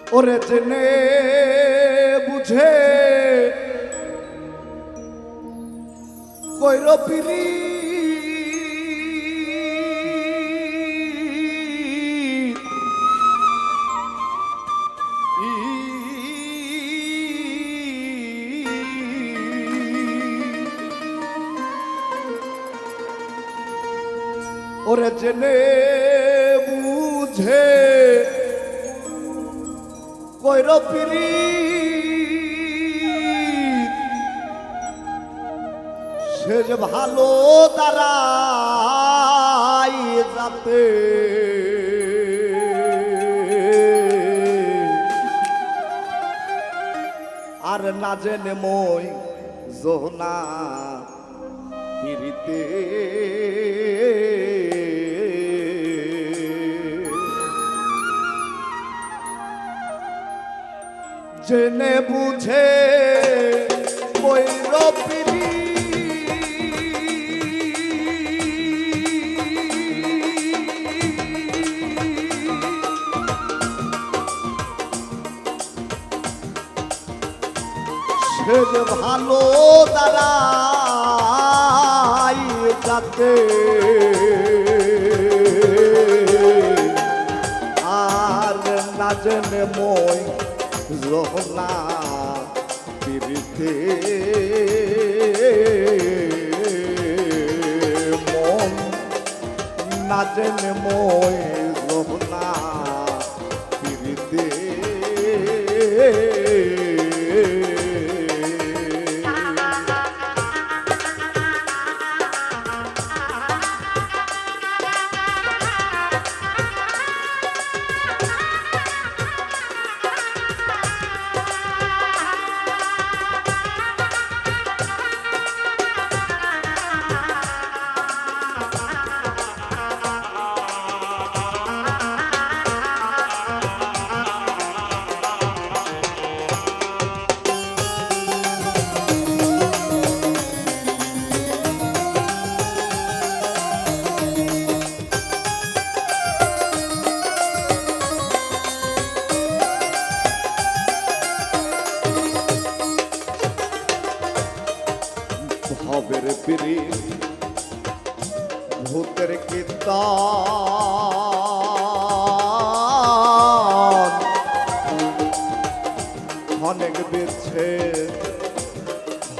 ওরে জেনে বুঝে কইর পিরি ওরে জেনে বুঝে কইর পিরি সে যে ভালো তারাই যাতে আর না জেনে মই জোহনা পিরিতে জেনে বুঝে কইর পিরি সে যে ভালো দাঁড়াই যাতে আর না জেনে মই রহনা পিরিতে মন না জেনে মই রহনা পিরিতে ভবের পিরি ভূতের কীর্তন অনেক বেছে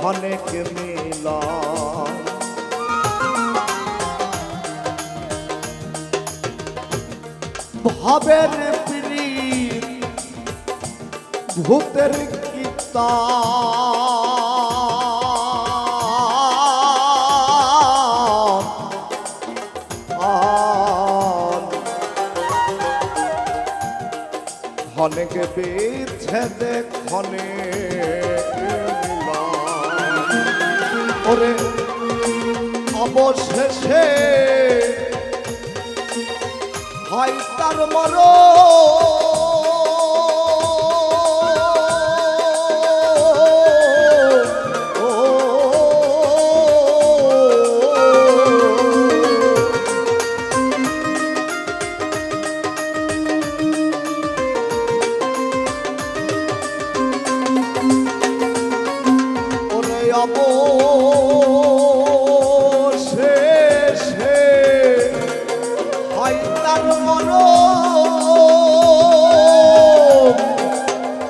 অনেক মিলন ভবের পিরি ভূতের কীর্তন অনেক বিচ্ছেদে অনেক ওরে অবশেষে হয় তার অবশেষে হয় তার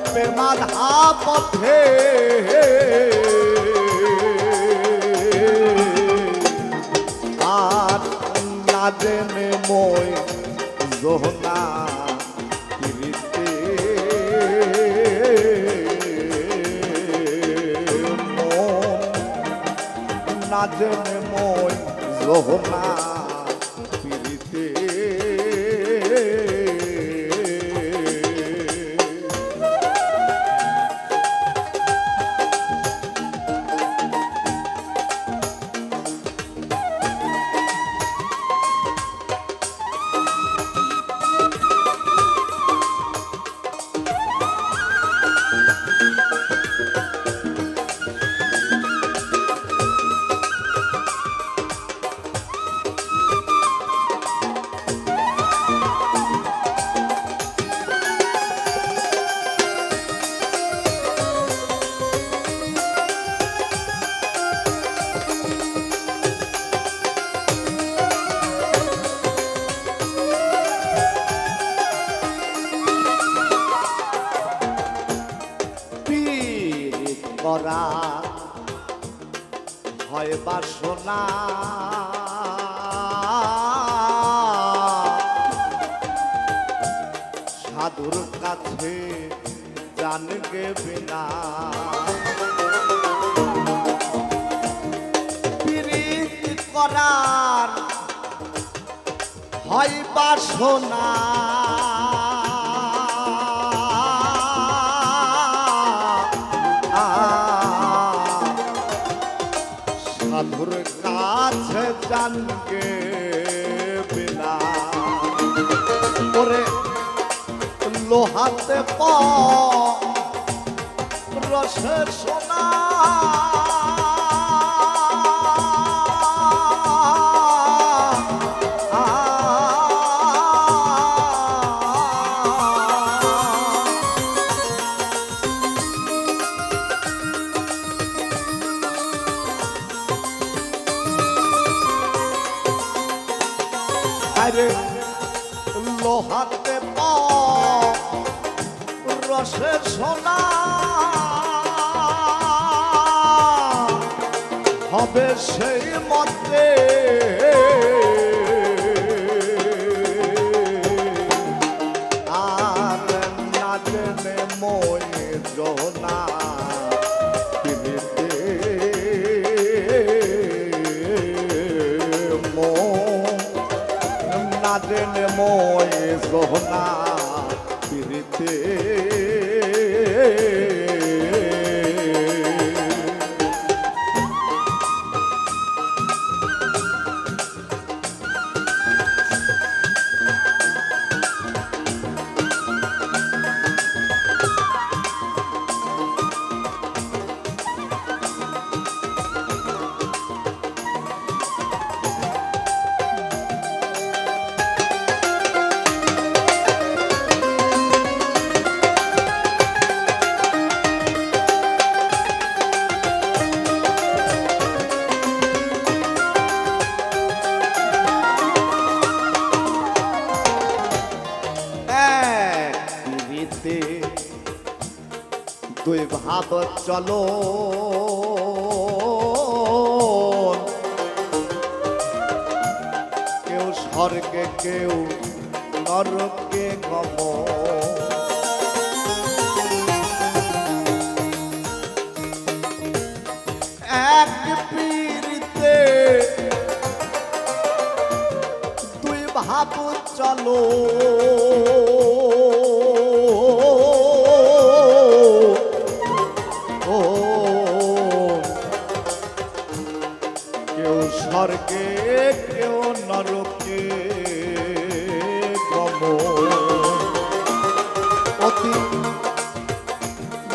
প্রেমাধা পথে আর না জেনে মই জোহনা পিরিতে না জেনে মই জোহনা পিরিতে করা হয় বাসনা, সাধুর কাছে জানগে বিনা প্রীতি করার হয় বাসনা, সাধুর কাছে জানগে বিনা ওরে লোহাতে রসে সোনা আরে লোহাতে রসের সোনা হবে সেই মতে আর না জেনে মই জোনা পিড়িতে না জেনে মই জোনা পিড়িতে দুই ভাব চলো কেউ স্বর্গে কেউ নরকে গমন, এক পীড়িতে দুই ভাব চলো কেউ স্বর্গে কেউ নরকে গমন, অতি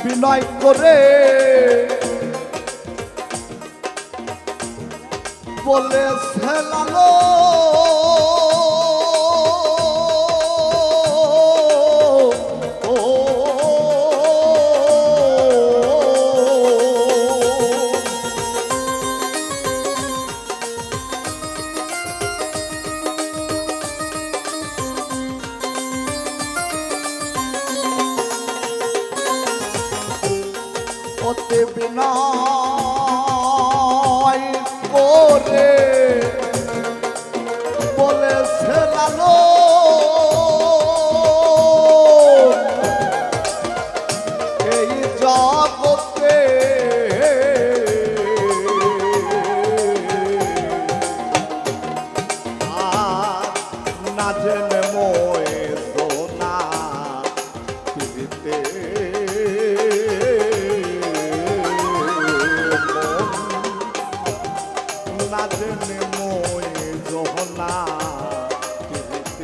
বিনয় করে বলে ফেলালো অতি বিনয় করে বলে ফেলালো এই জগতে আর না জেনে মই সোনা পিড়িতে না জেনে মই জহনা পিড়িতে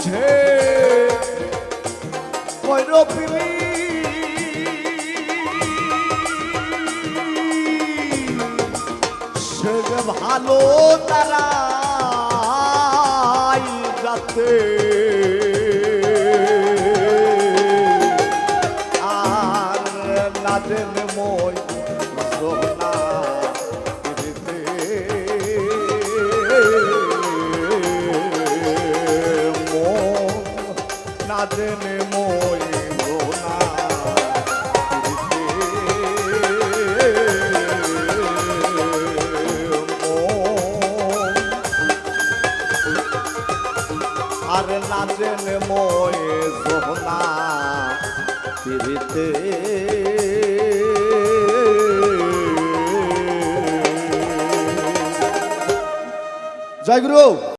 বুঝে কৈরপিলি সে যে ভালো তারাই যাতে আর না জেনে মই সোনা দিতে মন না জেনে মই সোনা আর না জেনে মই সোনা পিরিতে জয় গুরু।